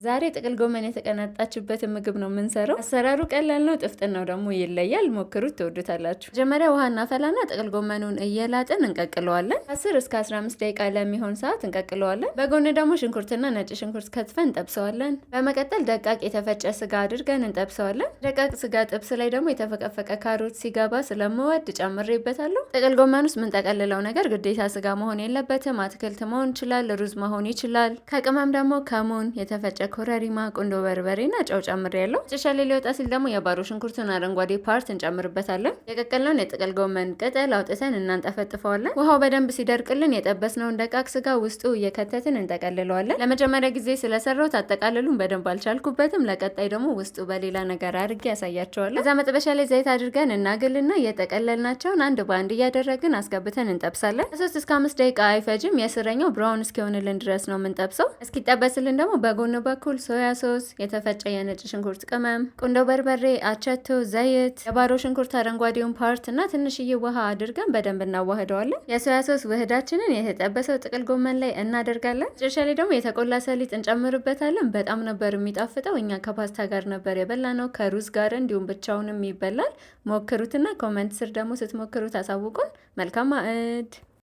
ዛሬ ጥቅል ጎመን የተቀናጣችበትን ምግብ ነው የምንሰራው። አሰራሩ ቀላል ነው፣ ጥፍጥናው ደግሞ ይለያል። ሞክሩት፣ ትወዱታላችሁ። መጀመሪያ ውሃ እናፈላና ጥቅል ጎመኑን እየላጥን እንቀቅለዋለን። 10 እስከ 15 ደቂቃ ለሚሆን ሰዓት እንቀቅለዋለን። በጎን ደግሞ ሽንኩርትና ነጭ ሽንኩርት ከትፈን እንጠብሰዋለን። በመቀጠል ደቃቅ የተፈጨ ስጋ አድርገን እንጠብሰዋለን። ደቃቅ ስጋ ጥብስ ላይ ደግሞ የተፈቀፈቀ ካሮት ሲገባ ስለምወድ ጨምሬበታለሁ። ጥቅል ጎመን ውስጥ የምንጠቀልለው ነገር ግዴታ ስጋ መሆን የለበትም። አትክልት መሆን ይችላል፣ ሩዝ መሆን ይችላል። ከቅመም ደግሞ ከሙን፣ የተፈጨ ኮረሪማ፣ ቁንዶ በርበሬና ጨው ጨምሬያለሁ። መጨረሻ ላይ ሊወጣ ሲል ደግሞ የባሮ ሽንኩርቱን አረንጓዴ ፓርት እንጨምርበታለን። የቀቀልነውን የጥቅል ጎመን ቅጠል አውጥተን እናንጠፈጥፈዋለን። ውሃው በደንብ ሲደርቅልን የጠበስነውን ደቃቅ ስጋ ውስጡ እየከተትን እንጠቀልለዋለን። ለመጀመሪያ ጊዜ ስለሰራሁት አጠቃልሉን በደንብ አልቻልኩበትም። ለቀጣይ ደግሞ ውስጡ በሌላ ነገር አድርጌ ያሳያቸዋለሁ። ከዛ መጥበሻ ላይ ዘይት አድርገን እናግልና የጠቀለልናቸውን አንድ በአንድ እያደረግን አስገብተን እንጠብሳለን። ከ3 እስከ 5 ደቂቃ አይፈጅም። የስረኛው ብራውን እስኪሆንልን ድረስ ነው የምንጠብሰው። እስኪጠበስልን ደግሞ በጎን በኩል ሶያ ሶስ፣ የተፈጨ የነጭ ሽንኩርት ቅመም፣ ቁንዶ በርበሬ፣ አቸቶ፣ ዘይት፣ የባሮ ሽንኩርት አረንጓዴውን ፓርት እና ትንሽዬ ውሃ አድርገን በደንብ እናዋህደዋለን። የሶያ ሶስ ውህዳችንን የተጠበሰው ጥቅል ጎመን ላይ እናደርጋለን። መጨረሻ ላይ ደግሞ የተቆላ ሰሊጥ እንጨምርበታለን። በጣም ነበር የሚጣፍጠው። እኛ ከፓስታ ጋር ነበር የበላነው፣ ከሩዝ ጋር እንዲሁም ብቻውንም ይበላል። ሞክሩትና ኮመንት ስር ደግሞ ስትሞክሩት አሳውቁን። መልካም ማዕድ